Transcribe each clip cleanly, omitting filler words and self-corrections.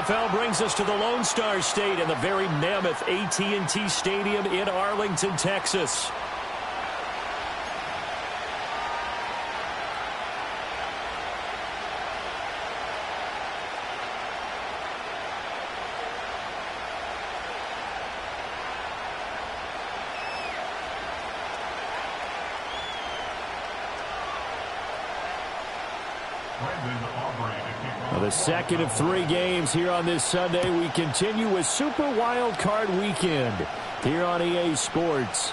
NFL brings us to the Lone Star State and the very mammoth AT&T Stadium in Arlington, Texas. The second of 3 games here on this Sunday. We continue with Super Wild Card Weekend here on EA Sports.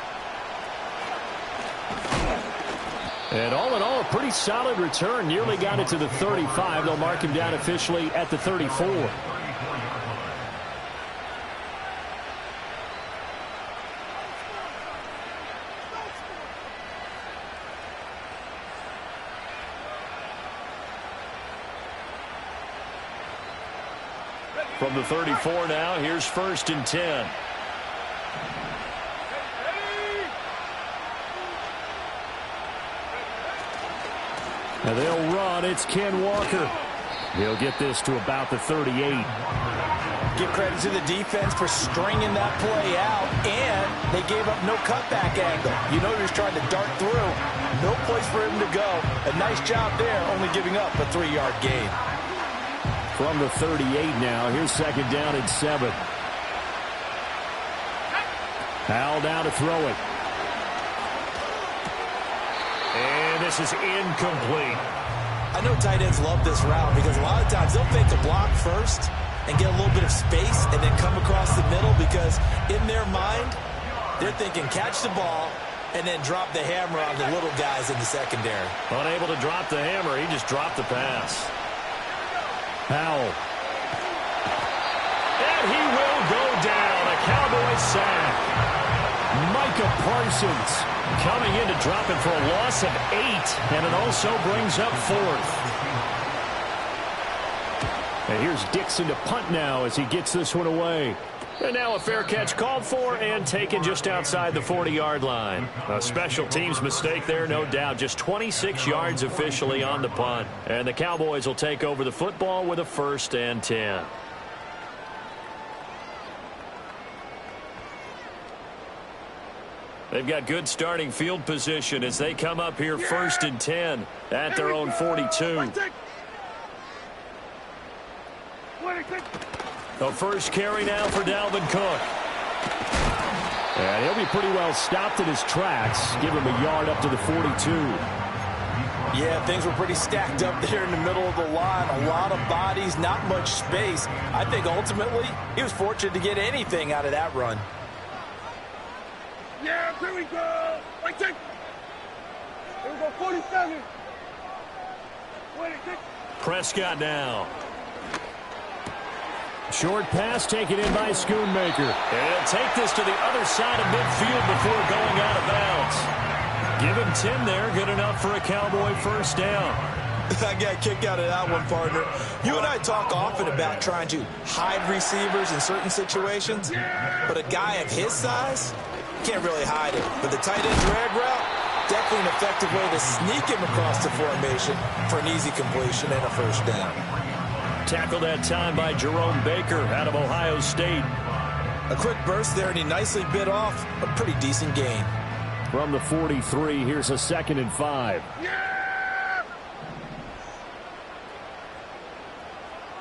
And all in all, a pretty solid return. Nearly got it to the 35. They'll mark him down officially at the 34. From the 34 now, here's 1st and 10. And they'll run. It's Ken Walker. He'll get this to about the 38. Give credit to the defense for stringing that play out, and they gave up no cutback angle. You know he was trying to dart through. No place for him to go. A nice job there, only giving up a 3-yard gain. From the 38 now, here's 2nd down and 7. Howell down to throw it. And this is incomplete. I know tight ends love this route because a lot of times they'll fake a block first and get a little bit of space and then come across the middle because in their mind, they're thinking catch the ball and then drop the hammer on the little guys in the secondary. Unable to drop the hammer, he just dropped the pass. Howell. And he will go down. A Cowboys sack. Micah Parsons coming in to drop it for a loss of 8. And it also brings up 4th. And here's Dixon to punt now as he gets this one away. And now a fair catch called for and taken just outside the 40-yard line. A special teams mistake there, no doubt. Just 26 yards officially on the punt. And the Cowboys will take over the football with a 1st and 10. They've got good starting field position as they come up here 1st and 10 at their own 42. The first carry now for Dalvin Cook. And he'll be pretty well stopped in his tracks. Give him a yard up to the 42. Yeah, things were pretty stacked up there in the middle of the line. A lot of bodies, not much space. I think ultimately he was fortunate to get anything out of that run. Yeah, here we go. Right there. Here we go, 47. 26. Prescott now. Short pass taken in by Schoonmaker. And he'll take this to the other side of midfield before going out of bounds. Give him 10 there. Good enough for a Cowboy 1st down. I got a kick out of that one, partner. You and I talk often about trying to hide receivers in certain situations, but a guy of his size can't really hide it. But the tight end drag route, definitely an effective way to sneak him across the formation for an easy completion and a 1st down. Tackled that time by Jerome Baker out of Ohio State. A quick burst there, and he nicely bit off a pretty decent gain. From the 43, here's a 2nd and 5. Yeah!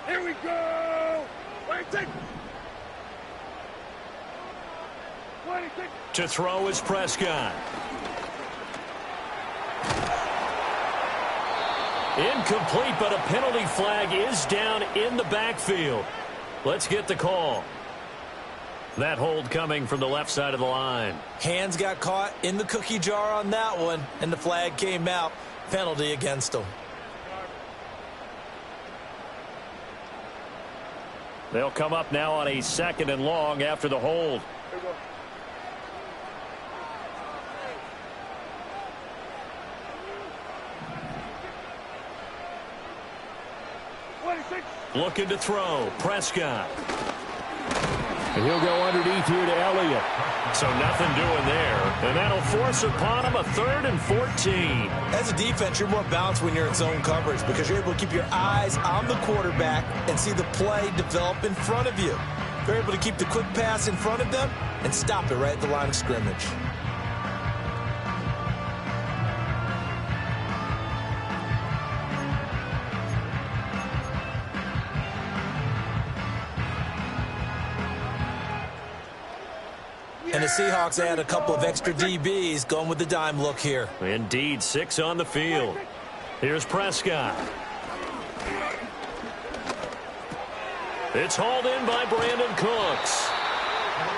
Here we go! 26. 26. To throw is Prescott. Incomplete, but a penalty flag is down in the backfield. Let's get the call. That hold coming from the left side of the line. Hands got caught in the cookie jar on that one, and the flag came out. Penalty against him. They'll come up now on a 2nd and long after the hold. Here we go. Looking to throw. Prescott. And he'll go underneath here to Elliott. So nothing doing there. And that'll force upon him a 3rd and 14. As a defense, you're more balanced when you're in zone coverage because you're able to keep your eyes on the quarterback and see the play develop in front of you. They're able to keep the quick pass in front of them and stop it right at the line of scrimmage. And the Seahawks add a couple of extra DBs going with the dime look here. Indeed, 6 on the field. Here's Prescott. It's hauled in by Brandon Cooks.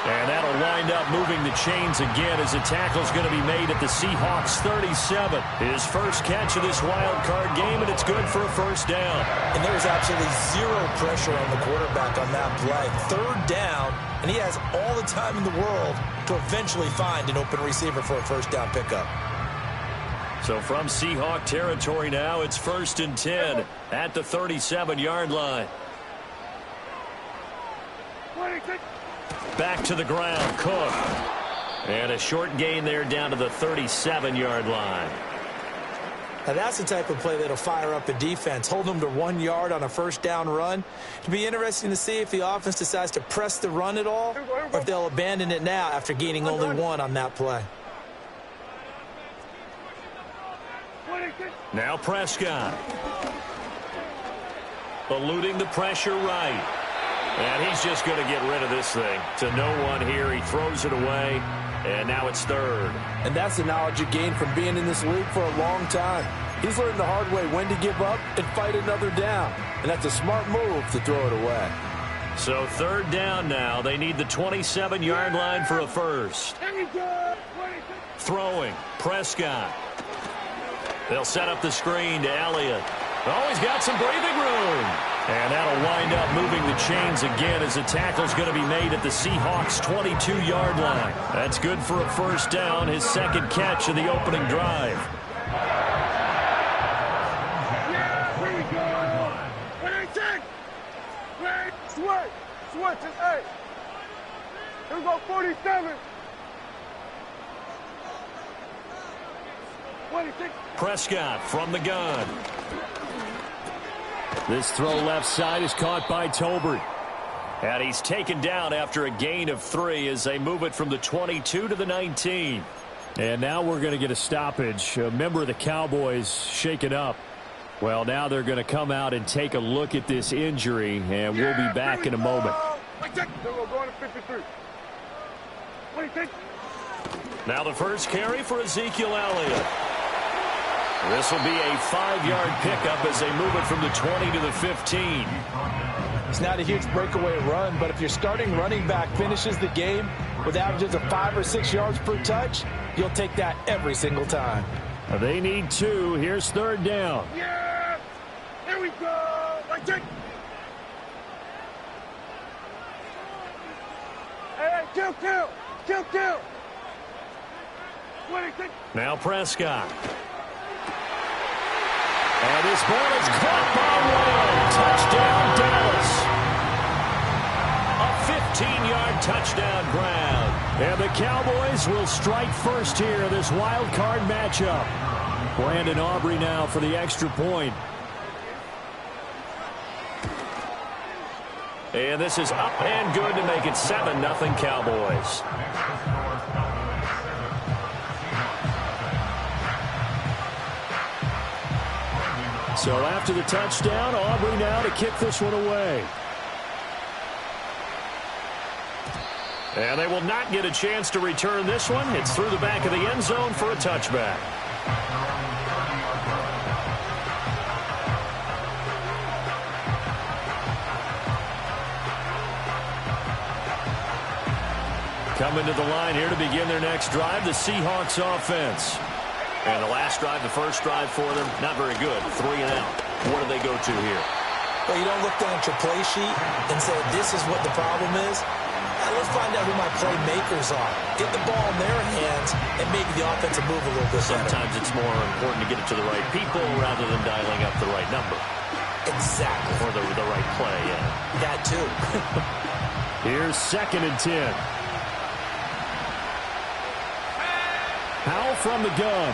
And that'll wind up moving the chains again as the tackle's going to be made at the Seahawks 37. His first catch of this wild card game, and it's good for a first down. And there was absolutely zero pressure on the quarterback on that play. 3rd down, and he has all the time in the world to eventually find an open receiver for a first down pickup. So from Seahawk territory now, it's 1st and 10 at the 37-yard line. Back to the ground, Cook. And a short gain there down to the 37-yard line. Now that's the type of play that'll fire up a defense. Hold them to 1 yard on a first down run. It'll be interesting to see if the offense decides to press the run at all or if they'll abandon it now after gaining only 1 on that play. Now Prescott. Eluding the pressure right. And he's just going to get rid of this thing. To no one here. He throws it away. And now it's 3rd. And that's the knowledge you gain from being in this league for a long time. He's learned the hard way when to give up and fight another down. And that's a smart move to throw it away. So 3rd down now. They need the 27-yard line for a first. Throwing. Prescott. They'll set up the screen to Elliott. Oh, he's got some breathing room. And that'll wind up moving the chains again as the tackle's going to be made at the Seahawks 22-yard line. That's good for a first down, his 2nd catch of the opening drive. Yeah, here we go. Switch, it's 8. Here we go, 47. 26. Prescott from the gun. This throw left side is caught by Tolbert. And he's taken down after a gain of 3 as they move it from the 22 to the 19. And now we're going to get a stoppage. A member of the Cowboys shaken up. Well, now they're going to come out and take a look at this injury, and we'll be back in a moment. Now the first carry for Ezekiel Elliott. This will be a 5-yard pickup as they move it from the 20 to the 15. It's not a huge breakaway run, but if your starting running back finishes the game with averages of 5 or 6 yards per touch, you'll take that every single time. They need 2. Here's 3rd down. Yeah! Here we go! Hey, kill! 26. Now Prescott. And his ball is caught by Lamb. Touchdown, Dallas. A 15-yard touchdown grab. And the Cowboys will strike first here in this wild card matchup. Brandon Aubrey now for the extra point. And this is up and good to make it 7-0 Cowboys. So after the touchdown, Aubrey now to kick this one away. And they will not get a chance to return this one. It's through the back of the end zone for a touchback. Coming to the line here to begin their next drive, the Seahawks offense. And the last drive, the first drive for them, not very good. 3 and out. What do they go to here? Well, you don't look down at your play sheet and say, this is what the problem is. Let's find out who my playmakers are. Get the ball in their hands and maybe the offense will move a little bit better. Sometimes it's more important to get it to the right people rather than dialing up the right number. Exactly. Or the right play, yeah. That too. Here's 2nd and 10. Howell from the gun.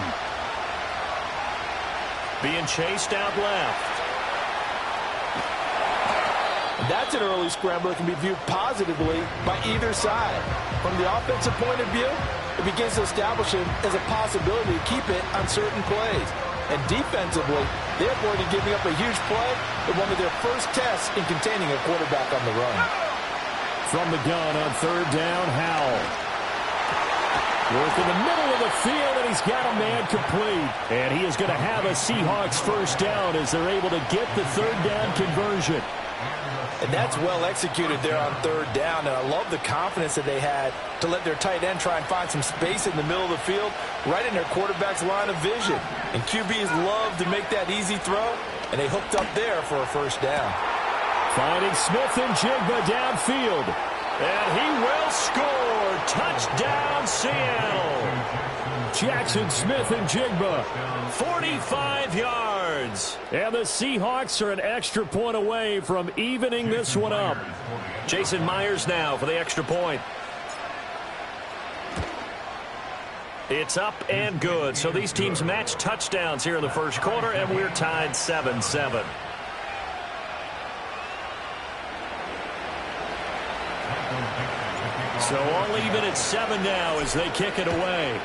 Being chased out left. That's an early scramble that can be viewed positively by either side. From the offensive point of view, it begins to establish him as a possibility to keep it on certain plays. And defensively, they're going to giving up a huge play in one of their first tests in containing a quarterback on the run. From the gun on 3rd down, Howell. Work in the middle of the field, and he's got a man complete. And he is going to have a Seahawks first down as they're able to get the 3rd down conversion. And that's well executed there on 3rd down. And I love the confidence that they had to let their tight end try and find some space in the middle of the field, right in their quarterback's line of vision. And QBs love to make that easy throw, and they hooked up there for a first down. Finding Smith and Jigba downfield. And he will score. Touchdown, Seattle. Jackson Smith and Jigba. 45 yards. And the Seahawks are an extra point away from evening this one up. Jason Myers now for the extra point. It's up and good. So these teams match touchdowns here in the first quarter, and we're tied 7-7. So all even at 7 now as they kick it away.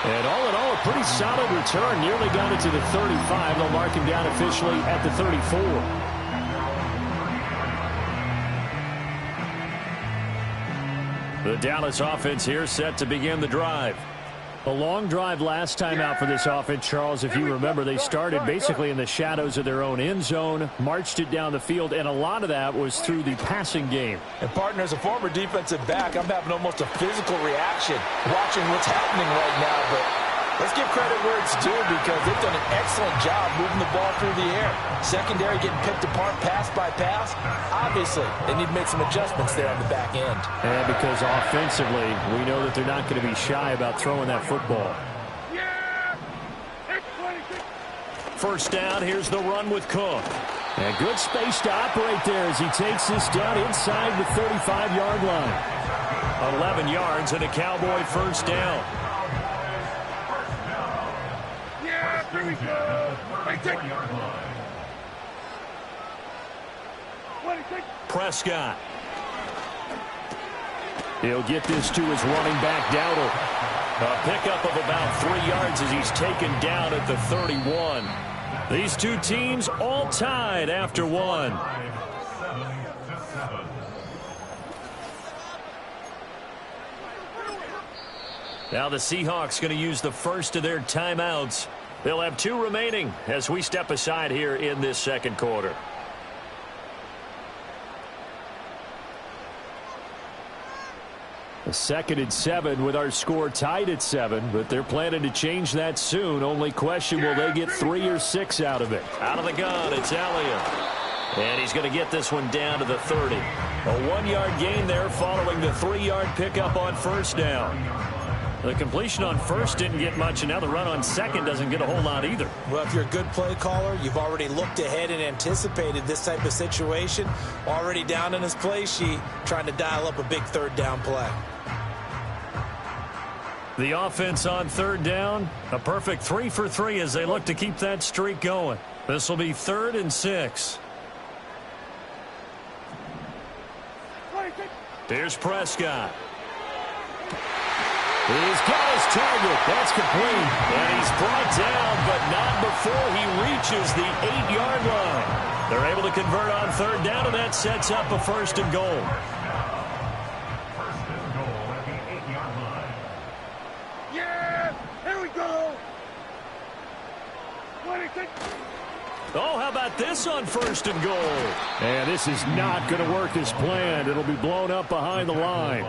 And all in all, a pretty solid return. Nearly got it to the 35. They'll mark him down officially at the 34. The Dallas offense here set to begin the drive. A long drive last time out for this offense, Charles. If you remember, they started basically in the shadows of their own end zone, marched it down the field, and a lot of that was through the passing game. And, partner, as a former defensive back, I'm having almost a physical reaction watching what's happening right now. But let's give credit where it's due because they've done an excellent job moving the ball through the air. Secondary getting picked apart pass by pass. Obviously, they need to make some adjustments there on the back end. And because offensively, we know that they're not going to be shy about throwing that football. First down, here's the run with Cook. And good space to operate there as he takes this down inside the 35-yard line. 11 yards and a Cowboy first down. Here we go. Prescott. He'll get this to his running back, Dowdle. A pickup of about 3 yards as he's taken down at the 31. These two teams all tied after one. Now the Seahawks going to use the first of their timeouts. They'll have 2 remaining as we step aside here in this second quarter. A 2nd and 7 with our score tied at 7, but they're planning to change that soon. Only question, will they get 3 or 6 out of it? Out of the gun, it's Elliott. And he's going to get this one down to the 30. A 1-yard gain there following the 3-yard pickup on first down. The completion on first didn't get much, and now the run on second doesn't get a whole lot either. Well, if you're a good play caller, you've already looked ahead and anticipated this type of situation. Already down in his play sheet, trying to dial up a big 3rd down play. The offense on 3rd down, a perfect 3 for 3 as they look to keep that streak going. This will be 3rd and 6. Here's Prescott. He's got his target. That's complete. And he's brought down, but not before he reaches the 8-yard line. They're able to convert on 3rd down, and that sets up a 1st and goal. Oh, how about this on 1st and goal? And this is not going to work as planned. It'll be blown up behind the line.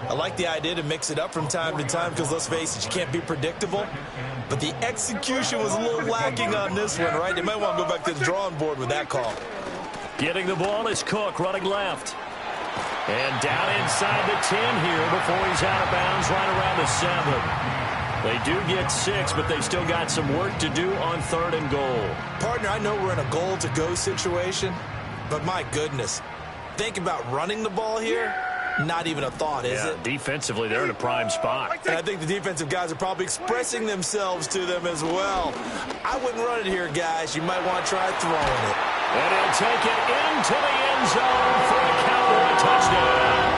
I like the idea to mix it up from time to time because, let's face it, you can't be predictable. But the execution was a little lacking on this one, right? They might want to go back to the drawing board with that call. Getting the ball is Cook running left. And down inside the 10 here before he's out of bounds right around the 7. They do get 6, but they still got some work to do on 3rd and goal. Partner, I know we're in a goal-to-go situation, but my goodness, think about running the ball here. Not even a thought, is it? Defensively, they're in a prime spot. And I think the defensive guys are probably expressing themselves to them as well. I wouldn't run it here, guys. You might want to try throwing it. And he'll take it into the end zone for a Cowboy touchdown.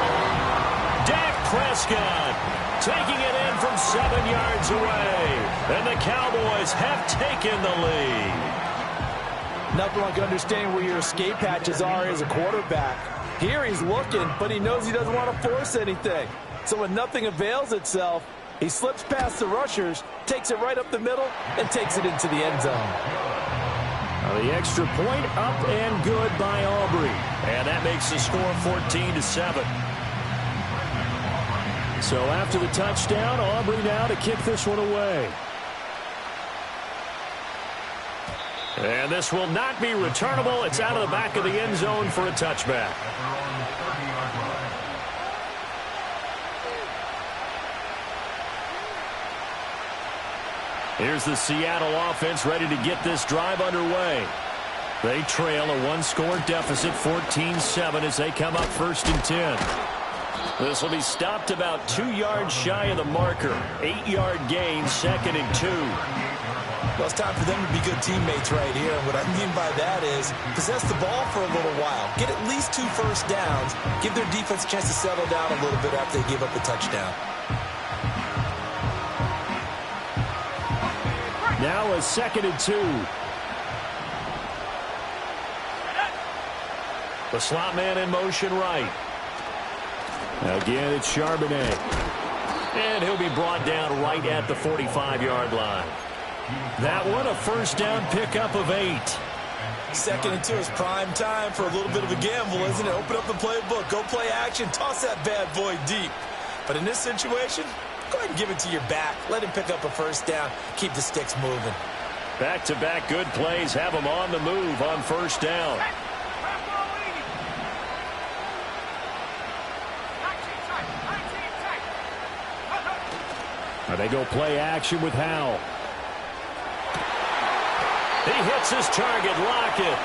Dak Prescott taking it in from 7 yards away. And the Cowboys have taken the lead. Nothing like understanding where your escape hatches are as a quarterback. Here he's looking, but he knows he doesn't want to force anything. So when nothing avails itself, he slips past the rushers, takes it right up the middle, and takes it into the end zone. The extra point up and good by Aubrey. And that makes the score 14-7. So after the touchdown, Aubrey now to kick this one away. And this will not be returnable. It's out of the back of the end zone for a touchback. Here's the Seattle offense ready to get this drive underway. They trail a 1-score deficit, 14-7, as they come up 1st and 10. This will be stopped about 2 yards shy of the marker. 8-yard gain, 2nd and 2. Well, it's time for them to be good teammates right here. And what I mean by that is possess the ball for a little while. Get at least 2 first downs. Give their defense a chance to settle down a little bit after they give up the touchdown. Now a 2nd and 2. The slot man in motion right. Again, it's Charbonnet. And he'll be brought down right at the 45-yard line. That one, a first down pickup of 8. 2nd and 2 is prime time for a little bit of a gamble, isn't it? Open up the playbook, go play action, toss that bad boy deep. But in this situation, go ahead and give it to your back. Let him pick up a first down. Keep the sticks moving. Back-to-back good plays have them on the move on first down. Now they go play action with Howell. He hits his target, Lockett.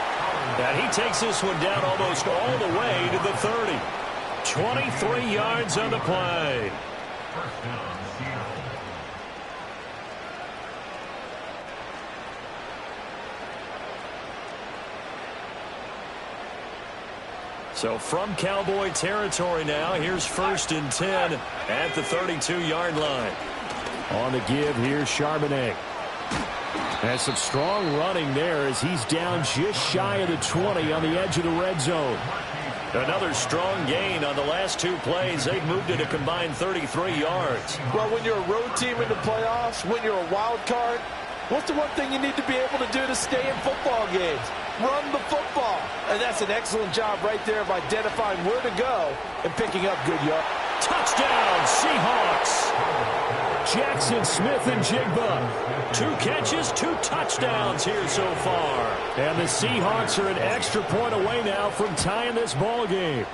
And he takes this one down almost all the way to the 30. 23 yards on the play. So from Cowboy territory now, here's 1st and 10 at the 32-yard line. On the give, here's Charbonnet. Has some strong running there as he's down just shy of the 20 on the edge of the red zone. Another strong gain on the last 2 plays. They've moved it a combined 33 yards. Well, when you're a road team in the playoffs, when you're a wild card, what's the one thing you need to be able to do to stay in football games? Run the football. And that's an excellent job right there of identifying where to go and picking up good yards. Touchdown, Seahawks. Jackson Smith and Jigba. 2 catches, 2 touchdowns here so far. And the Seahawks are an extra point away now from tying this ball game.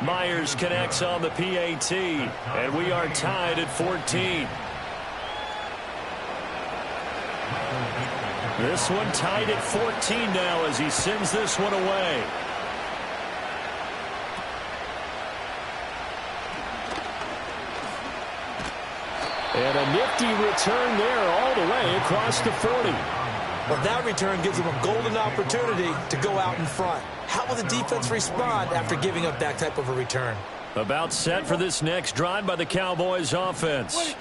Myers connects on the PAT, and we are tied at 14. This one tied at 14 now as he sends this one away. And a nifty return there all the way across the 40. Well, that return gives them a golden opportunity to go out in front. How will the defense respond after giving up that type of a return? About set for this next drive by the Cowboys offense.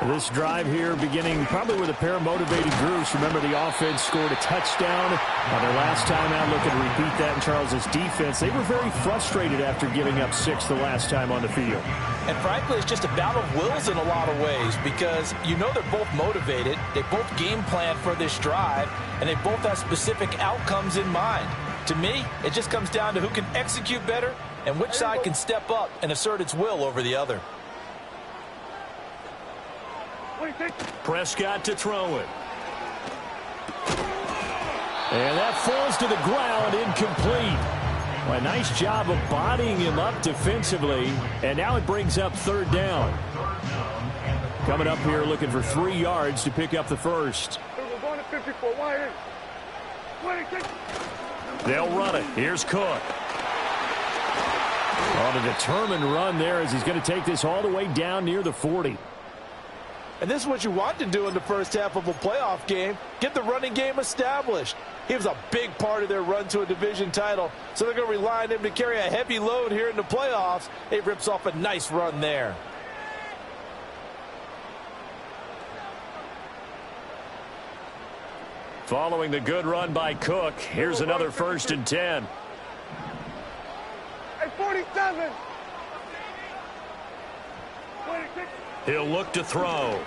This drive here beginning probably with a pair of motivated groups. Remember, the offense scored a touchdown on their last time out. Looking to repeat that in Charles's defense. They were very frustrated after giving up 6 the last time on the field. And frankly, it's just a battle of wills in a lot of ways because you know they're both motivated. They both game plan for this drive, and they both have specific outcomes in mind. To me, it just comes down to who can execute better and which side can step up and assert its will over the other. Prescott to throw it. And that falls to the ground, incomplete. Well, a nice job of bodying him up defensively, and now it brings up 3rd down. Coming up here looking for 3 yards to pick up the first. We're going to 54. Wide in. 26. They'll run it. Here's Cook. On a determined run there as he's going to take this all the way down near the 40. And this is what you want to do in the first half of a playoff game. Get the running game established. He was a big part of their run to a division title, so they're going to rely on him to carry a heavy load here in the playoffs. He rips off a nice run there. Following the good run by Cook, here's another 1st and 10. At 47. 26. He'll look to throw.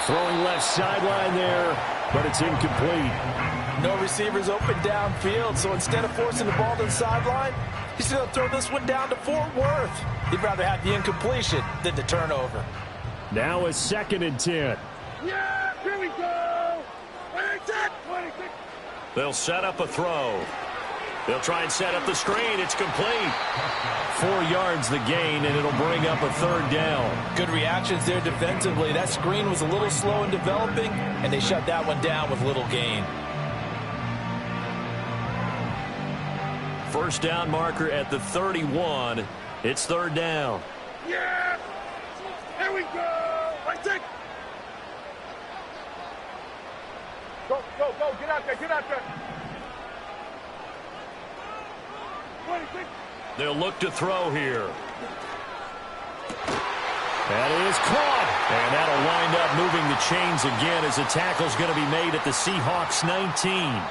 Throwing left sideline there, but it's incomplete. No receivers open downfield, so instead of forcing the ball to the sideline, he's going to throw this one down to Fort Worth. He'd rather have the incompletion than the turnover. Now a 2nd and 10. Yeah, here we go. 26. They'll set up a throw. They'll try and set up the screen. It's complete. 4 yards the gain, and it'll bring up a 3rd down. Good reactions there defensively. That screen was a little slow in developing, and they shut that one down with little gain. First down marker at the 31. It's 3rd down. Yeah. Here we go. 26. Go. Get out there. 26. They'll look to throw here. That is caught. And that'll wind up moving the chains again as the tackle's going to be made at the Seahawks 19.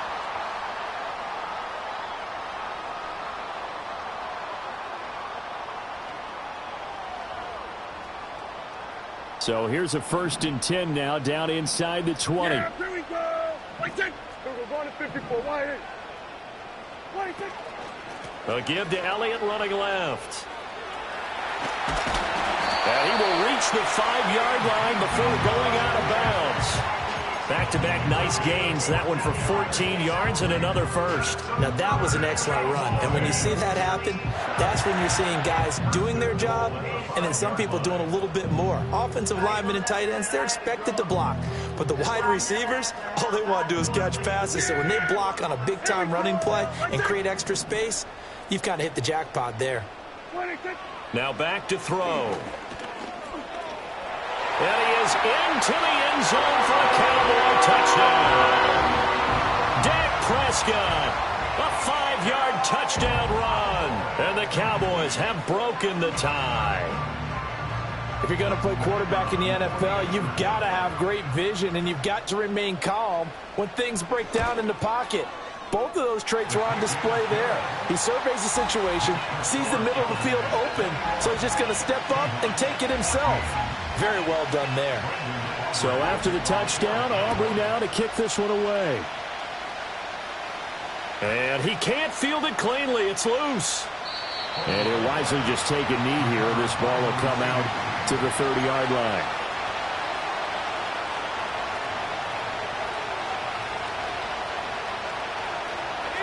So here's a 1st and 10 now down inside the 20. Yeah, here we go. 26. We're going to 54. Wide in. 26. A give to Elliott running left. And he will reach the 5-yard line before going out of bounds. Back-to-back nice gains. That one for 14 yards and another first. Now, that was an excellent run. And when you see that happen, that's when you're seeing guys doing their job and then some people doing a little bit more. Offensive linemen and tight ends, they're expected to block. But the wide receivers, all they want to do is catch passes. So when they block on a big-time running play and create extra space, you've kind of hit the jackpot there. 26. Now back to throw. And he is into the end zone for a Cowboy touchdown. Dak Prescott, a 5-yard touchdown run. And the Cowboys have broken the tie. If you're going to play quarterback in the NFL, you've got to have great vision, and you've got to remain calm when things break down in the pocket. Both of those traits were on display there. He surveys the situation, sees the middle of the field open, so he's just going to step up and take it himself. Very well done there. So after the touchdown, Aubrey now to kick this one away. And he can't field it cleanly. It's loose. And he'll wisely just take a knee here, and this ball will come out to the 30-yard line.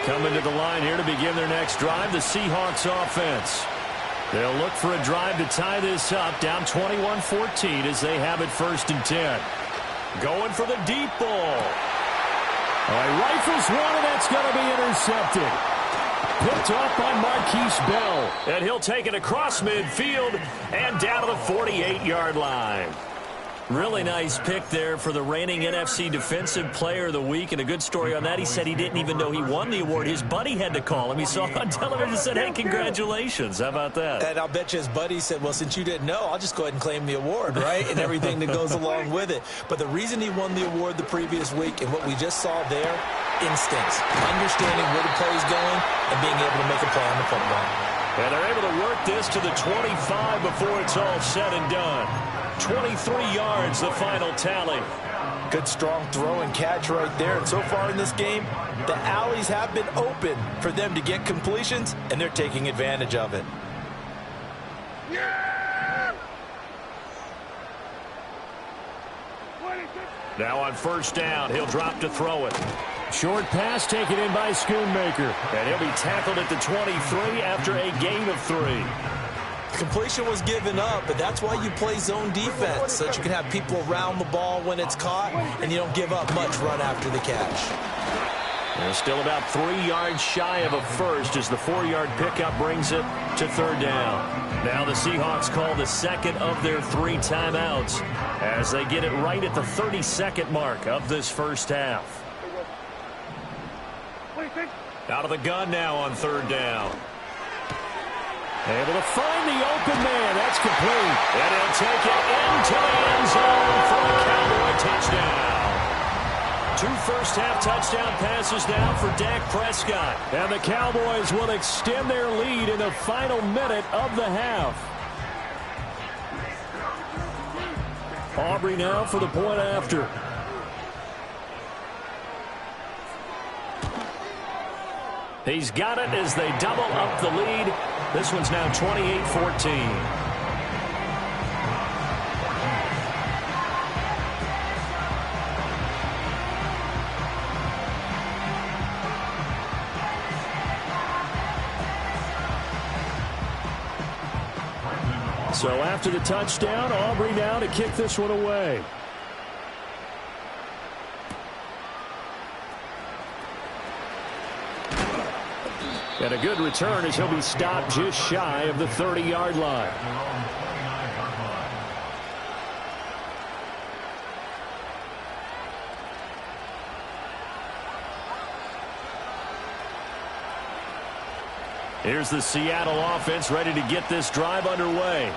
Coming to the line here to begin their next drive, the Seahawks offense. They'll look for a drive to tie this up, down 21-14 as they have it 1st and 10. Going for the deep ball. All right, rifles one, and that's going to be intercepted. Picked off by Marquise Bell. And he'll take it across midfield and down to the 48-yard line. Really nice pick there for the reigning NFC Defensive Player of the Week. And a good story on that. He said he didn't even know he won the award. His buddy had to call him. He saw it on television and said, hey, congratulations. How about that? And I'll bet you his buddy said, well, since you didn't know, I'll just go ahead and claim the award, right? And everything that goes along with it. But the reason he won the award the previous week and what we just saw there, instincts. Understanding where the play is going and being able to make a play on the football. And they're able to work this to the 25 before it's all said and done. 23 yards, the final tally. Good strong throw and catch right there. And so far in this game, the alleys have been open for them to get completions, and they're taking advantage of it. Yeah! 26. Now on 1st down, he'll drop to throw it. Short pass taken in by Schoonmaker. And he'll be tackled at the 23 after a gain of 3. Completion was given up, but that's why you play zone defense, so that you can have people around the ball when it's caught, and you don't give up much run after the catch. They're still about 3 yards shy of a first as the 4-yard pickup brings it to third down. Now the Seahawks call the second of their 3 timeouts as they get it right at the 30-second mark of this first half. Out of the gun now on third down. Able to find the open man. That's complete. And he'll take it into the end zone for a Cowboy touchdown. 2 first-half touchdown passes now for Dak Prescott. And the Cowboys will extend their lead in the final minute of the half. Aubrey now for the point after. He's got it as they double up the lead. This one's now 28-14. So after the touchdown, Aubrey now to kick this one away. And a good return as he'll be stopped just shy of the 30-yard line. Here's the Seattle offense ready to get this drive underway.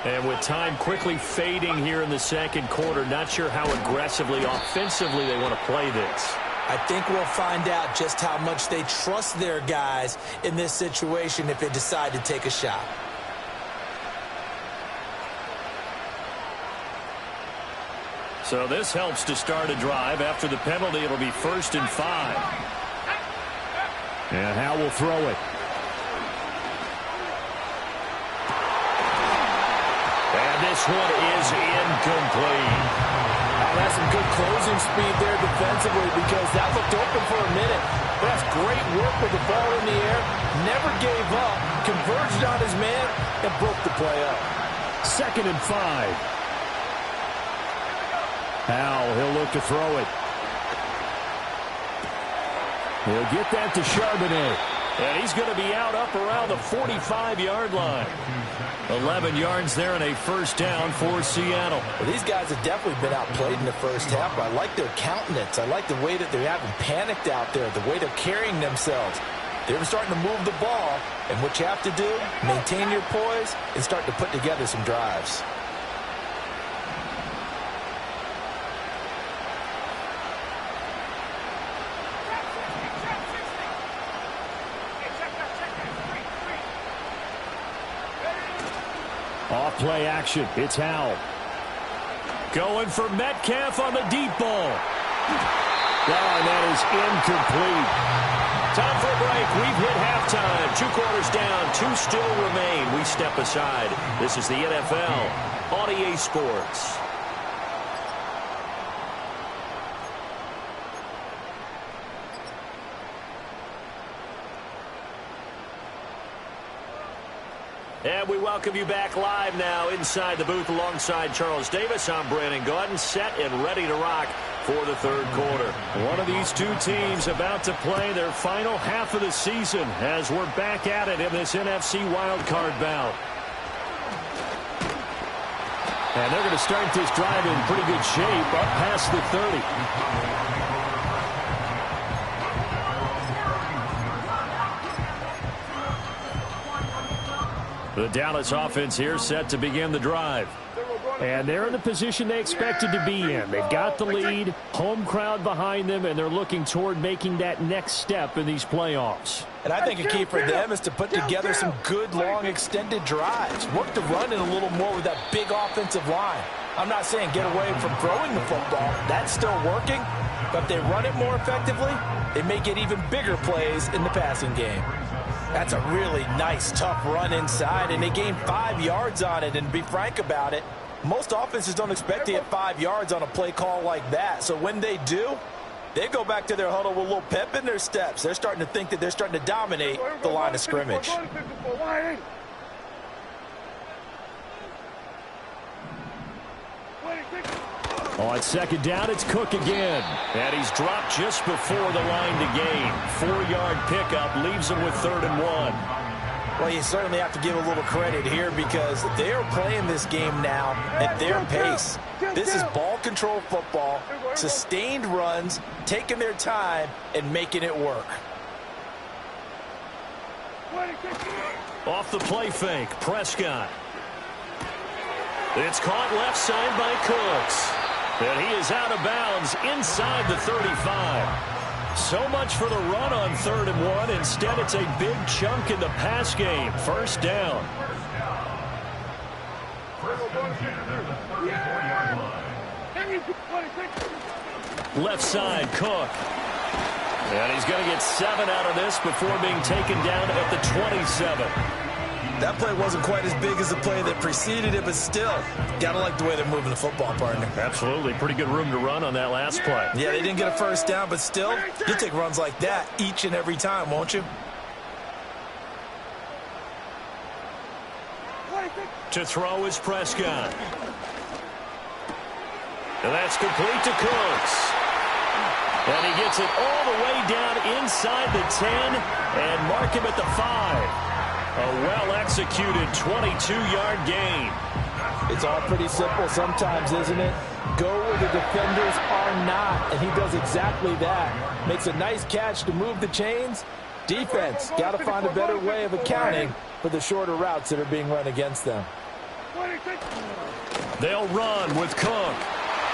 And with time quickly fading here in the second quarter, not sure how aggressively, offensively they want to play this. I think we'll find out just how much they trust their guys in this situation if they decide to take a shot. So this helps to start a drive. After the penalty, it'll be 1st and 5. And Howe will throw it. And this one is incomplete. That's some good closing speed there defensively because that looked open for a minute. That's great work with the ball in the air. Never gave up. Converged on his man and broke the play up. 2nd and 5. Howell, he'll look to throw it. He'll get that to Charbonnet. And he's going to be out up around the 45-yard line. 11 yards there and a first down for Seattle. Well, these guys have definitely been outplayed in the first half, but I like their countenance. I like the way that they haven't panicked out there, the way they're carrying themselves. They're starting to move the ball, and what you have to do, maintain your poise and start to put together some drives. Off play action. It's Howell. Going for Metcalf on the deep ball. Oh, and that is incomplete. Time for a break. We've hit halftime. 2 quarters down. 2 still remain. We step aside. This is the NFL on EA Sports. And we welcome you back live now inside the booth alongside Charles Davis. I'm Brandon Gordon, set and ready to rock for the third quarter. One of these 2 teams about to play their final half of the season as we're back at it in this NFC wildcard bout. And they're going to start this drive in pretty good shape up past the 30. The Dallas offense here set to begin the drive. And they're in the position they expected to be in. They've got the lead, home crowd behind them, and they're looking toward making that next step in these playoffs. And I think a key for them is to put together some good, long, extended drives. Work the run in a little more with that big offensive line. I'm not saying get away from throwing the football. That's still working. But if they run it more effectively, they may get even bigger plays in the passing game. That's a really nice, tough run inside, and they gained 5 yards on it. And to be frank about it, most offenses don't expect to get 5 yards on a play call like that. So when they do, they go back to their huddle with a little pep in their steps. They're starting to think that they're starting to dominate the line of scrimmage. On second down, it's Cook again. And he's dropped just before the line to gain. 4-yard pickup leaves him with 3rd and 1. Well, you certainly have to give a little credit here because they are playing this game now at their pace. This is ball control football, sustained runs, taking their time, and making it work. Off the play fake, Prescott. It's caught left side by Cooks. And he is out of bounds inside the 35. So much for the run on 3rd and 1. Instead, it's a big chunk in the pass game. 1st down. Left side, Cook. And he's going to get 7 out of this before being taken down at the 27. That play wasn't quite as big as the play that preceded it, but still, gotta like the way they're moving the football, partner. Absolutely. Pretty good room to run on that last play. Yeah, they didn't get a 1st down, but still, you'll take runs like that each and every time, won't you? To throw is Prescott. And that's complete to Cooks. And he gets it all the way down inside the 10 and mark him at the 5. A well-executed 22-yard gain. It's all pretty simple sometimes, isn't it? Go where the defenders are not, and he does exactly that. Makes a nice catch to move the chains. Defense, got to find a better way of accounting for the shorter routes that are being run against them. They'll run with Cook.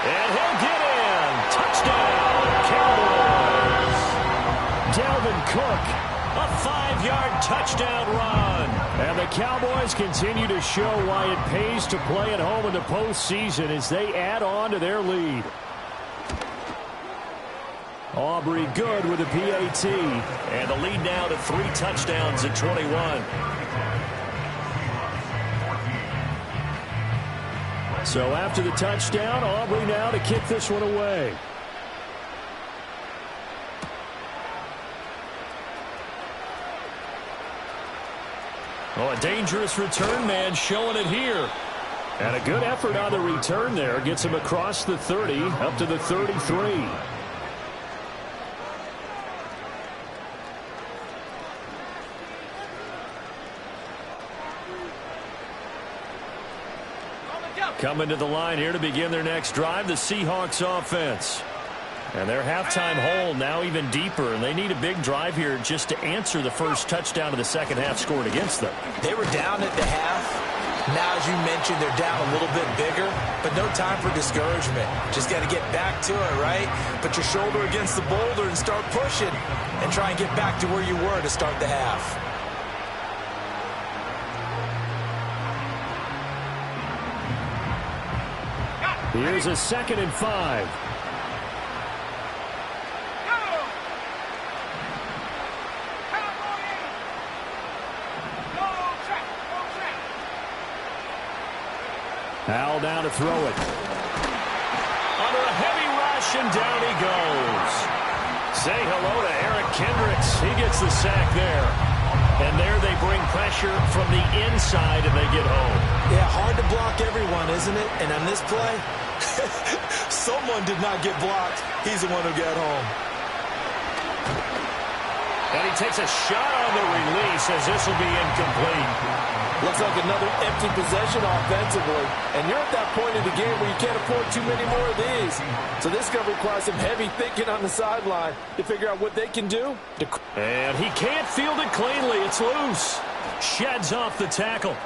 And he'll get in. Touchdown, Cowboys. Dalvin Cook. A 5-yard touchdown run. And the Cowboys continue to show why it pays to play at home in the postseason as they add on to their lead. Aubrey good with a PAT. And the lead now to 3 touchdowns at 21. So after the touchdown, Aubrey now to kick this one away. Oh, a dangerous return man showing it here. And a good effort on the return there. Gets him across the 30 up to the 33. Coming to the line here to begin their next drive, the Seahawks offense. And their halftime hole now even deeper, and they need a big drive here just to answer the first touchdown of the second half scored against them. They were down at the half. Now, as you mentioned, they're down a little bit bigger, but no time for discouragement. Just got to get back to it, right? Put your shoulder against the boulder and start pushing and try and get back to where you were to start the half. Here's a 2nd and 5. Al down to throw it. Under a heavy rush, and down he goes. Say hello to Eric Kendricks. He gets the sack there. And there they bring pressure from the inside, and they get home. Yeah, hard to block everyone, isn't it? And on this play, someone did not get blocked. He's the one who got home. And he takes a shot on the release as this will be incomplete. Looks like another empty possession offensively. And you're at that point in the game where you can't afford too many more of these. So this is going to require some heavy thinking on the sideline to figure out what they can do. And he can't field it cleanly. It's loose. Sheds off the tackle.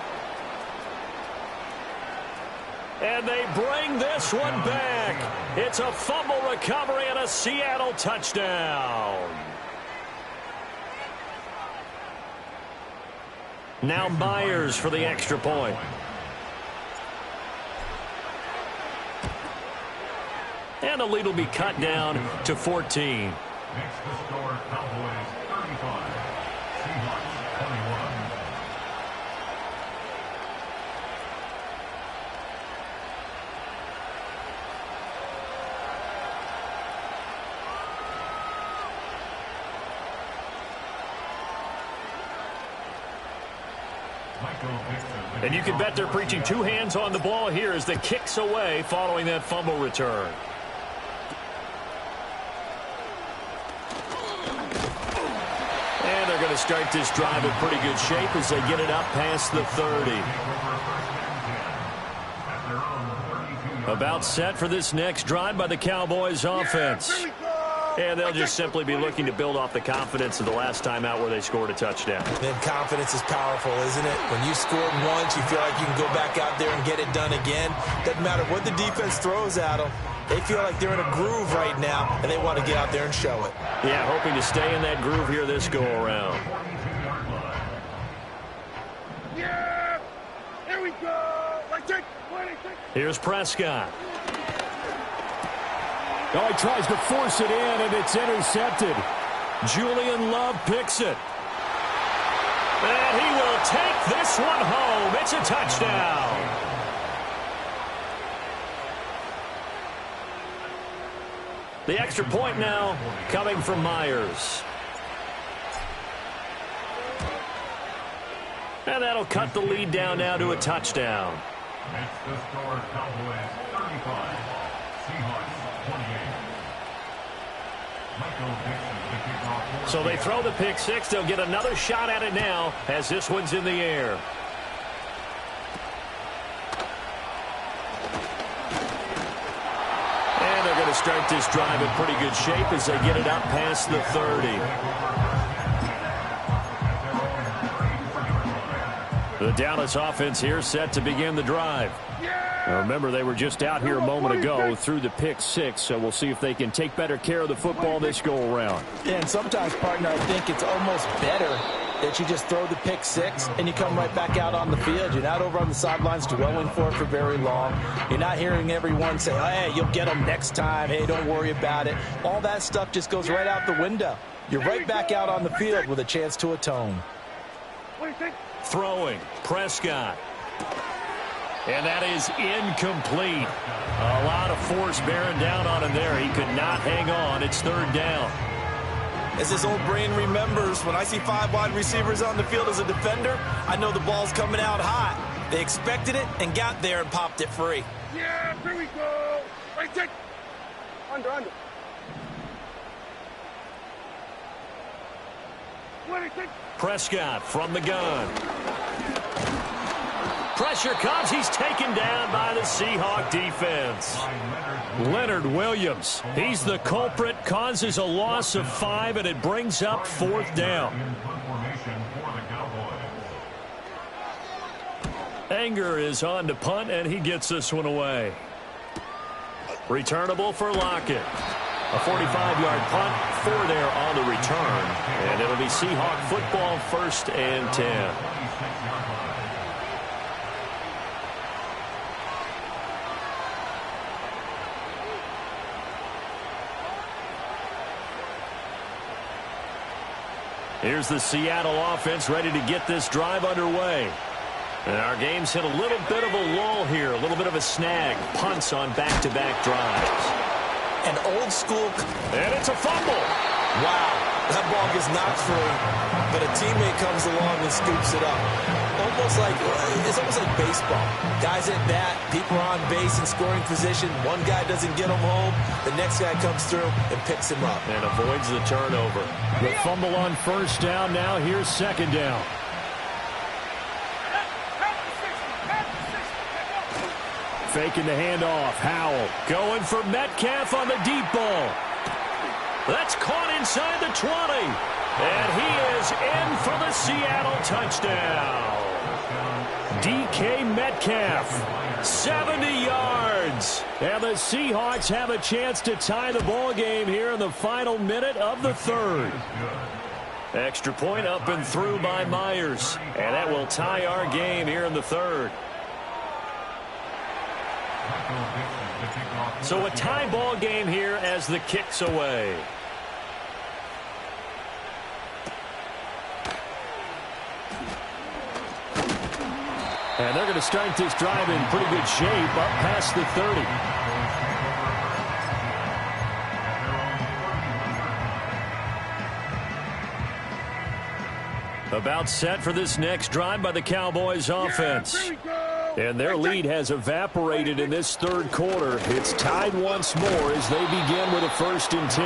And they bring this one back. It's a fumble recovery and a Seattle touchdown. Now Myers for the extra point. And the lead will be cut down to 14. Next to score, Cowboys 35, Seahawks 21. Michael Dixon. And you can bet they're preaching two hands on the ball here as the kick's away following that fumble return. And they're going to start this drive in pretty good shape as they get it up past the 30. About set for this next drive by the Cowboys offense. And they'll just simply be looking to build off the confidence of the last time out where they scored a touchdown. Man, confidence is powerful, isn't it? When you scored once, you feel like you can go back out there and get it done again. Doesn't matter what the defense throws at them. They feel like they're in a groove right now, and they want to get out there and show it. Yeah, hoping to stay in that groove here this go-around. Yeah! Here we go! Here's Prescott. Oh, he tries to force it in, and it's intercepted. Julian Love picks it. And he will take this one home. It's a touchdown. The extra point now coming from Myers. And that'll cut the lead down now to a touchdown. That's the score. Cowboys 35, Seahawks 28. So they throw the pick six. They'll get another shot at it now as this one's in the air. And they're going to start this drive in pretty good shape as they get it up past the 30. The Dallas offense here set to begin the drive. Now remember, they were just out here a moment ago through the pick six, so we'll see if they can take better care of the football this go-around. And sometimes, partner, I think it's almost better that you just throw the pick six and you come right back out on the field. You're not over on the sidelines dwelling for it for very long. You're not hearing everyone say, oh, hey, you'll get them next time. Hey, don't worry about it. All that stuff just goes right out the window. You're right back out on the field with a chance to atone. Throwing, Prescott. And that is incomplete. A lot of force bearing down on him there. He could not hang on. It's third down. As his old brain remembers, when I see 5 wide receivers on the field as a defender, I know the ball's coming out hot. They expected it and got there and popped it free. Yeah, here we go. Right, check. Under. Prescott from the gun. Pressure comes. He's taken down by the Seahawk defense. Leonard Williams. He's the culprit. Causes a loss of 5, and it brings up fourth down. Anger is on to punt, and he gets this one away. Returnable for Lockett. A 45-yard punt, 4 there on the return. And it'll be Seahawk football, 1st and 10. Here's the Seattle offense ready to get this drive underway. And our game's hit a little bit of a lull here, a little bit of a snag. Punts on back-to-back drives. An old school. And it's a fumble. Wow, that ball gets knocked free, but a teammate comes along and scoops it up. It's almost like baseball. Guys at bat, people are on base in scoring position. One guy doesn't get him home. The next guy comes through and picks him up. And avoids the turnover. The fumble on first down. Now here's second down. Faking the handoff. Howell going for Metcalf on the deep ball. That's caught inside the 20. And he is in for the Seattle touchdown. DK Metcalf, 70 yards. And the Seahawks have a chance to tie the ball game here in the final minute of the third. Extra point up and through by Myers. And that will tie our game here in the third. So a tie ball game here as the kick's away. And they're going to start this drive in pretty good shape up past the 30. About set for this next drive by the Cowboys offense. And their lead has evaporated in this third quarter. It's tied once more as they begin with a 1st and 10.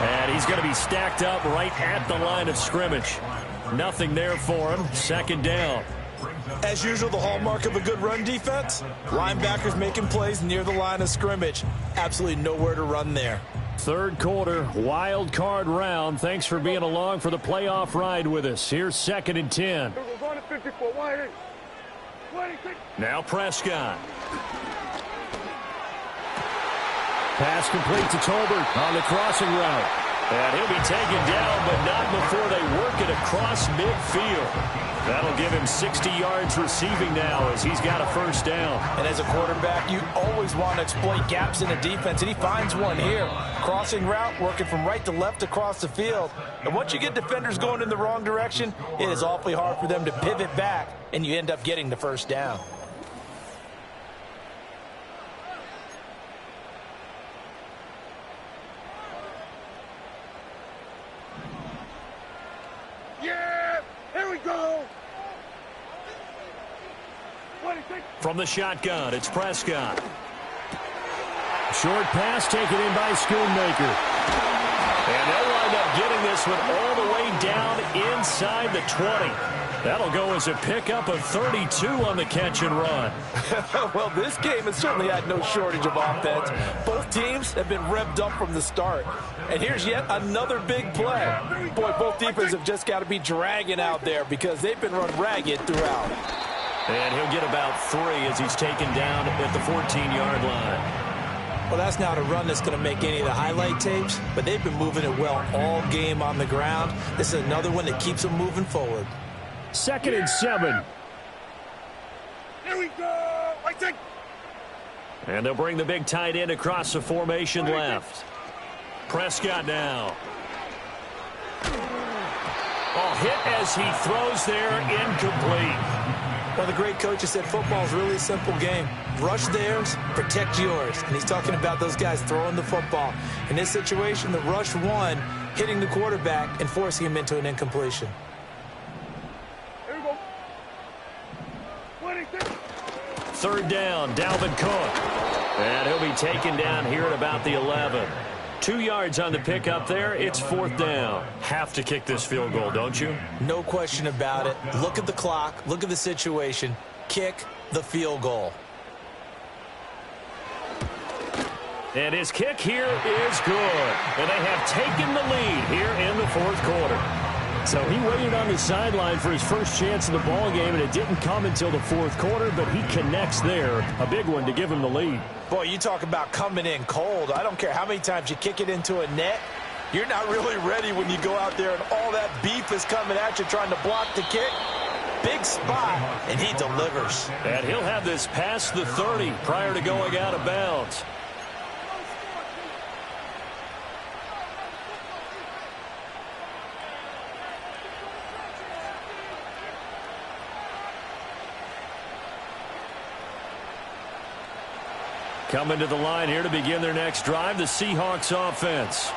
And he's going to be stacked up right at the line of scrimmage. Nothing there for him. 2nd down. As usual, the hallmark of a good run defense, linebackers making plays near the line of scrimmage. Absolutely nowhere to run there. 3rd quarter, wild card round. Thanks for being along for the playoff ride with us. Here's 2nd and 10. Now Prescott. Pass complete to Tolbert on the crossing route. And he'll be taken down, but not before they work it across midfield. That'll give him 60 yards receiving now as he's got a 1st down. And as a quarterback, you always want to exploit gaps in the defense, and he finds one here. Crossing route, working from right to left across the field. And once you get defenders going in the wrong direction, it is awfully hard for them to pivot back, and you end up getting the 1st down. From the shotgun, it's Prescott. Short pass taken in by Schoonmaker. And they'll wind up getting this one all the way down inside the 20. That'll go as a pickup of 32 on the catch and run. Well, this game has certainly had no shortage of offense. Both teams have been revved up from the start. And here's yet another big play. Boy, both defenses have just got to be dragging out there because they've been run ragged throughout. And he'll get about 3 as he's taken down at the 14-yard line. Well, that's not a run that's going to make any of the highlight tapes, but they've been moving it well all game on the ground. This is another one that keeps them moving forward. 2nd and 7. Here we go. And they'll bring the big tight end across the formation left. Prescott now. Oh, hit as he throws there, incomplete. Well, the great coach has said football is really a simple game. Rush theirs, protect yours. And he's talking about those guys throwing the football. In this situation, the rush one, hitting the quarterback and forcing him into an incompletion. Here we go. 3rd down, Dalvin Cook. And he'll be taken down here at about the 11. 2 yards on the pickup there. It's 4th down. Have to kick this field goal, don't you? No question about it. Look at the clock. Look at the situation. Kick the field goal. And his kick here is good. And they have taken the lead here in the 4th quarter. So he waited on the sideline for his first chance in the ball game, and it didn't come until the 4th quarter, but he connects there. A big one to give him the lead. Boy, you talk about coming in cold. I don't care how many times you kick it into a net. You're not really ready when you go out there and all that beef is coming at you trying to block the kick. Big spot, and he delivers. And he'll have this past the 30 prior to going out of bounds. Coming to the line here to begin their next drive, the Seahawks offense.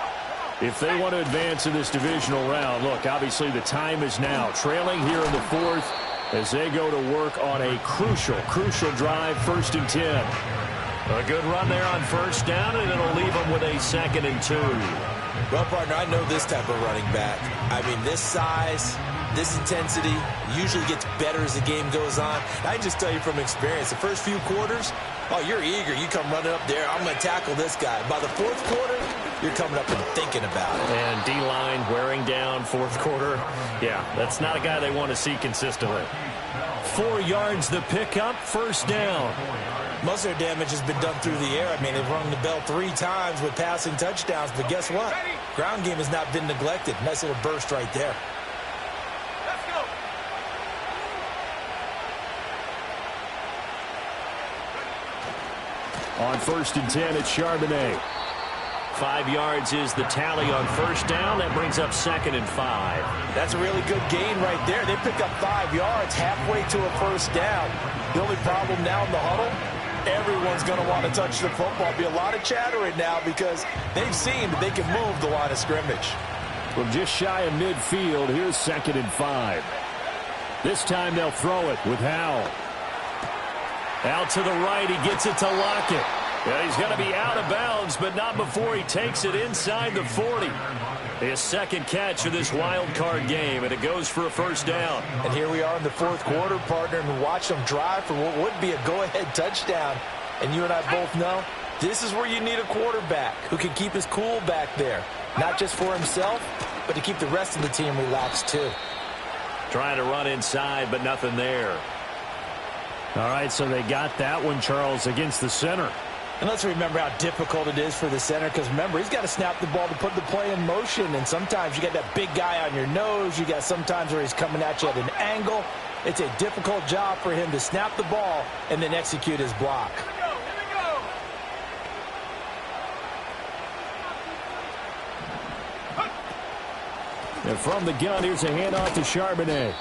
If they want to advance in this divisional round, look, obviously the time is now. Trailing here in the 4th as they go to work on a crucial drive, 1st and 10. A good run there on 1st down, and it'll leave them with a 2nd and 2. Well, partner, I know this type of running back. I mean, this size, this intensity usually gets better as the game goes on. I just tell you from experience, the first few quarters, oh, you're eager. You come running up there. I'm going to tackle this guy. By the 4th quarter, you're coming up and thinking about it. And D-line wearing down 4th quarter. Yeah, that's not a guy they want to see consistently. 4 yards the pickup, 1st down. Most of their damage has been done through the air. I mean, they've rung the bell 3 times with passing touchdowns. But guess what? Ground game has not been neglected. Nice little burst right there. Let's go. On 1st and 10, it's Charbonnet. 5 yards is the tally on 1st down. That brings up 2nd and 5. That's a really good gain right there. They pick up 5 yards halfway to a 1st down. The only problem now in the huddle, everyone's going to want to touch the football. Be a lot of chattering now because they've seen that they can move the line of scrimmage. From just shy of midfield, here's 2nd and 5. This time they'll throw it with Howell. Out to the right, he gets it to Lockett. Yeah, he's going to be out of bounds, but not before he takes it inside the 40. His 2nd catch of this wild card game, and it goes for a 1st down. And here we are in the 4th quarter, partner, and watch them drive for what would be a go-ahead touchdown. And you and I both know this is where you need a quarterback who can keep his cool back there. Not just for himself, but to keep the rest of the team relaxed too. Trying to run inside, but nothing there. All right, so they got that one, Charles, against the center. And let's remember how difficult it is for the center, because remember, he's got to snap the ball to put the play in motion, and sometimes you got that big guy on your nose. You got sometimes where he's coming at you at an angle. It's a difficult job for him to snap the ball and then execute his block. And from the gun, here's a handoff to Charbonnet.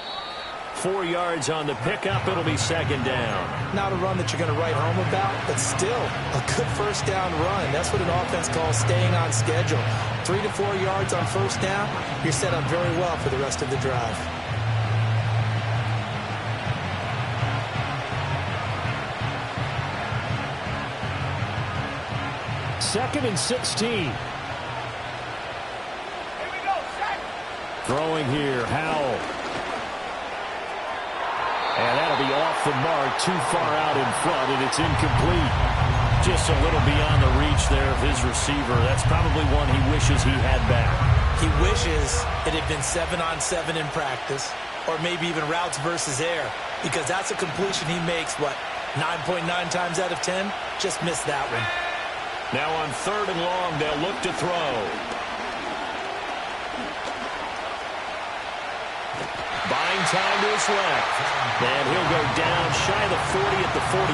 4 yards on the pickup. It'll be 2nd down. Not a run that you're going to write home about, but still a good 1st down run. That's what an offense calls staying on schedule. 3 to 4 yards on 1st down, you're set up very well for the rest of the drive. Second and 16. Throwing here, Howell. And that'll be off the mark, too far out in front, and it's incomplete. Just a little beyond the reach there of his receiver. That's probably one he wishes he had back. He wishes it had been 7-on-7 in practice, or maybe even routes versus air, because that's a completion he makes, 9.9 times out of 10? Just missed that one. Now on 3rd and long, they'll look to throw. Buying time to his left. And he'll go down shy of the 40 at the 41.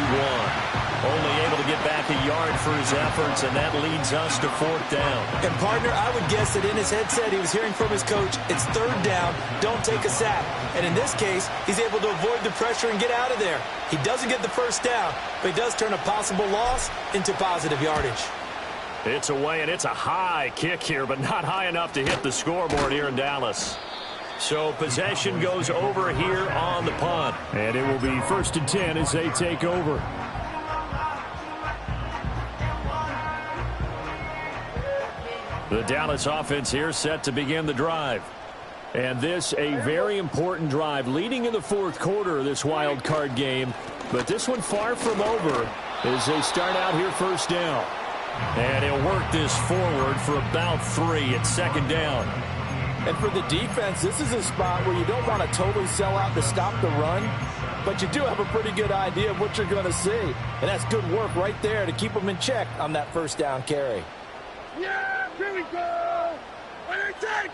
Only able to get back a yard for his efforts, and that leads us to 4th down. And, partner, I would guess that in his headset he was hearing from his coach, it's 3rd down, don't take a sack. And in this case, he's able to avoid the pressure and get out of there. He doesn't get the 1st down, but he does turn a possible loss into positive yardage. It's away, and it's a high kick here, but not high enough to hit the scoreboard here in Dallas. So possession goes over here on the punt. And it will be 1st and 10 as they take over. The Dallas offense here set to begin the drive. And this a very important drive leading in the 4th quarter of this wild card game. But this one far from over as they start out here 1st down. And he'll work this forward for about 3 at 2nd down. And for the defense, this is a spot where you don't want to totally sell out to stop the run, but you do have a pretty good idea of what you're going to see. And that's good work right there to keep them in check on that 1st down carry. Yeah, here we go. 26.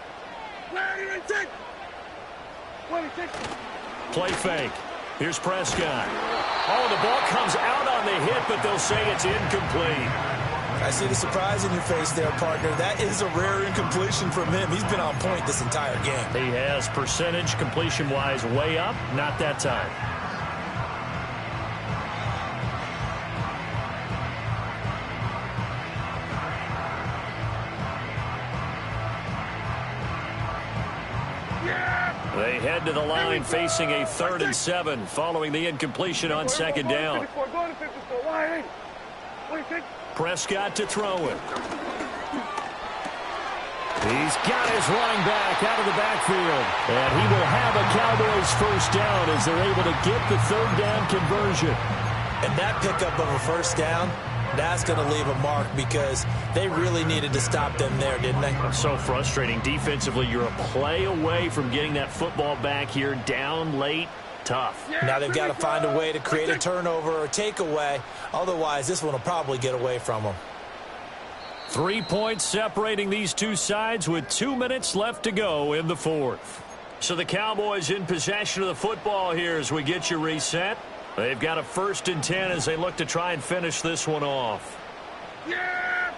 26. 26. Play fake. Here's Prescott. Oh, the ball comes out on the hit, but they'll say it's incomplete. I see the surprise in your face there, partner. That is a rare incompletion from him. He's been on point this entire game. He has percentage completion-wise way up. Not that time. They head to the line facing a 3rd and 7 following the incompletion on 2nd down. Prescott to throw it. He's got his running back out of the backfield. And he will have a Cowboys 1st down as they're able to get the 3rd down conversion. And that pickup of a 1st down, that's going to leave a mark because they really needed to stop them there, didn't they? So frustrating. Defensively, you're a play away from getting that football back here down late. Tough. Now they've got to find a way to create a turnover or takeaway. Otherwise, this one will probably get away from them. 3 points separating these two sides with 2 minutes left to go in the 4th. So the Cowboys in possession of the football here as we get you reset. They've got a 1st and 10 as they look to try and finish this one off. Yeah!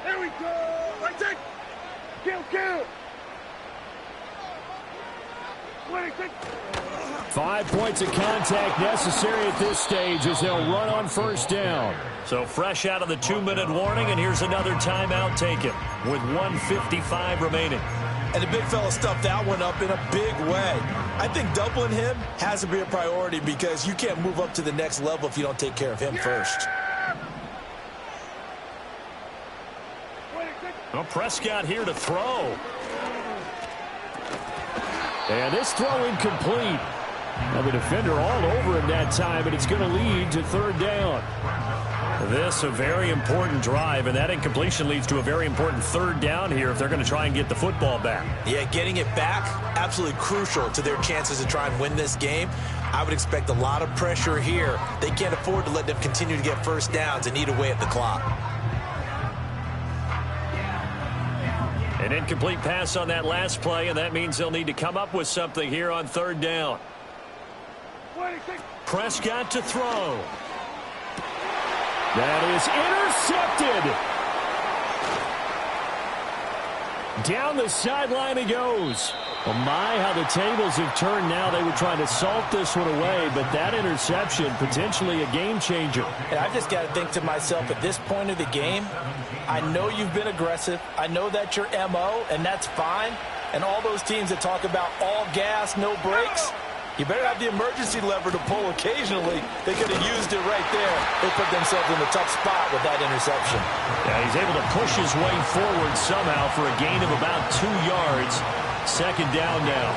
Here we go! That's it! Kill! 26! 5 points of contact necessary at this stage as they'll run on 1st down. So fresh out of the 2-minute warning, and here's another timeout taken with 1:55 remaining. And the big fella stuffed that one up in a big way. I think doubling him has to be a priority because you can't move up to the next level if you don't take care of him first. Well, Prescott here to throw. And this throw incomplete. Now the defender all over him that time, and it's going to lead to third down. This a very important drive, and that incompletion leads to a very important third down here if they're going to try and get the football back. Yeah, getting it back, absolutely crucial to their chances to try and win this game. I would expect a lot of pressure here. They can't afford to let them continue to get first downs and eat away at the clock. An incomplete pass on that last play, and that means they'll need to come up with something here on third down. Prescott to throw. That is intercepted. Down the sideline he goes. Oh my, how the tables have turned now. They were trying to salt this one away, but that interception, potentially a game changer. And I just got to think to myself, at this point of the game, I know you've been aggressive. I know that's your MO, and that's fine. And all those teams that talk about all gas, no brakes, you better have the emergency lever to pull occasionally. They could have used it right there. They put themselves in a tough spot with that interception. Yeah, he's able to push his way forward somehow for a gain of about 2 yards. Second down now.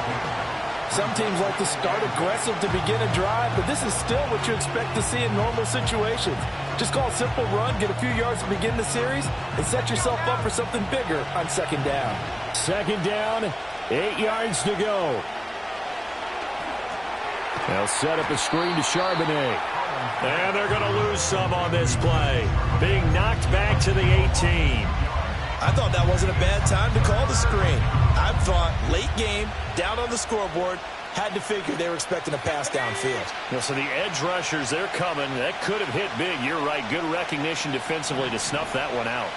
Some teams like to start aggressive to begin a drive, but this is still what you expect to see in normal situations. Just call a simple run, get a few yards to begin the series, and set yourself up for something bigger on second down. Second down, 8 yards to go. They'll set up a screen to Charbonnet. And they're going to lose some on this play. Being knocked back to the 18. I thought that wasn't a bad time to call the screen. I thought late game, down on the scoreboard, had to figure they were expecting a pass downfield. So the edge rushers, they're coming. That could have hit big. You're right. Good recognition defensively to snuff that one out.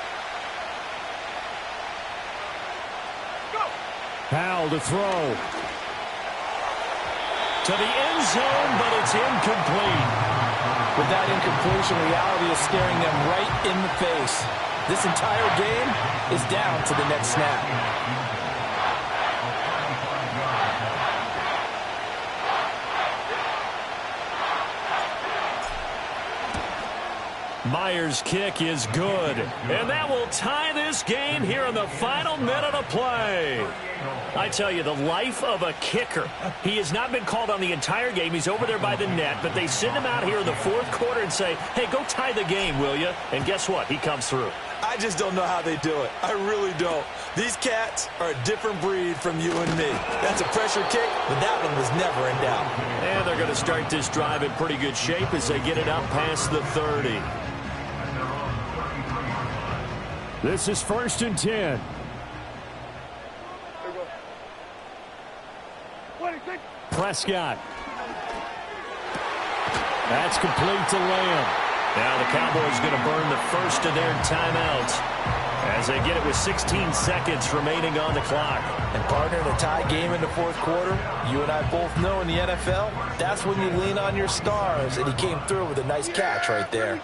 Powell to throw. To the end zone, but it's incomplete. With that incompletion, reality is staring them right in the face. This entire game is down to the next snap. Myers' kick is good. And that will tie this game here in the final minute of play. I tell you, the life of a kicker. He has not been called on the entire game. He's over there by the net, but they send him out here in the fourth quarter and say, hey, go tie the game, will you? And guess what? He comes through. I just don't know how they do it. I really don't. These cats are a different breed from you and me. That's a pressure kick, but that one was never in doubt. And they're going to start this drive in pretty good shape as they get it up past the 30. This is 1st and 10. Prescott. That's complete to Lamb. Now the Cowboys going to burn the first of their timeouts as they get it with 16 seconds remaining on the clock. And partner, in a tie game in the fourth quarter, you and I both know in the NFL, that's when you lean on your stars, and he came through with a nice catch right there.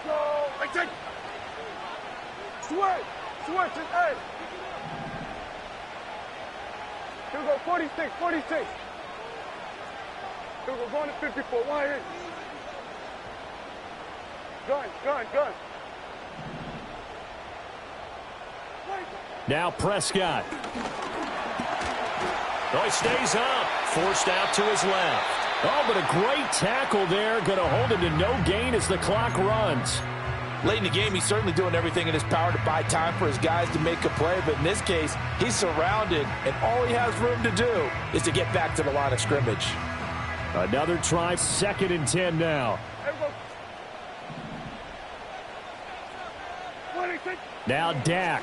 Switch, hey. Here we go, 46. Here we go, going to 54, wide in. Gun. Now Prescott. Oh, he stays up. Forced out to his left. Oh, but a great tackle there. Going to hold him to no gain as the clock runs. Late in the game, he's certainly doing everything in his power to buy time for his guys to make a play. But in this case, he's surrounded, and all he has room to do is to get back to the line of scrimmage. Another try, 2nd and 10 now. Now Dak.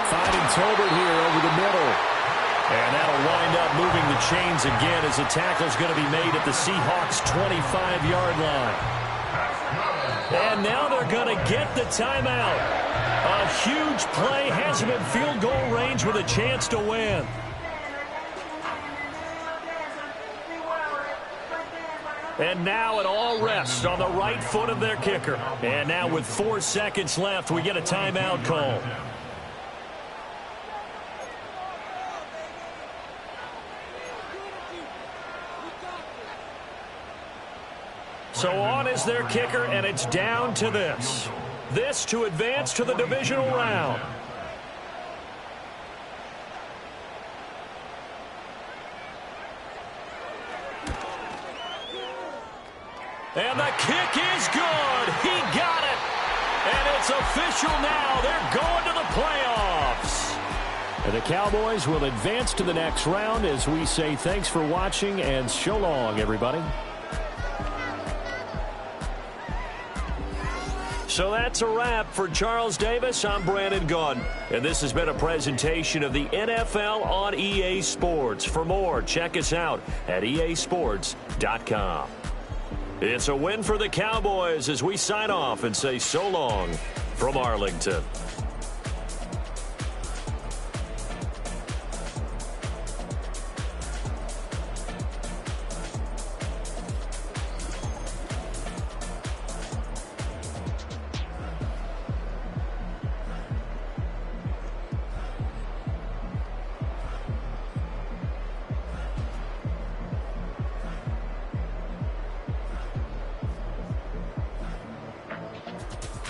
Finding Tolbert here over the middle. And that'll wind up moving the chains again as the tackle's going to be made at the Seahawks' 25-yard line. And now they're going to get the timeout. A huge play has him in field goal range with a chance to win. And now it all rests on the right foot of their kicker. And now with 4 seconds left, we get a timeout call. So on is their kicker, and it's down to this. This to advance to the divisional round. And the kick is good. He got it. And it's official now. They're going to the playoffs. And the Cowboys will advance to the next round as we say thanks for watching and so long, everybody. So that's a wrap for Charles Davis. I'm Brandon Gunn. And this has been a presentation of the NFL on EA Sports. For more, check us out at easports.com. It's a win for the Cowboys as we sign off and say so long from Arlington.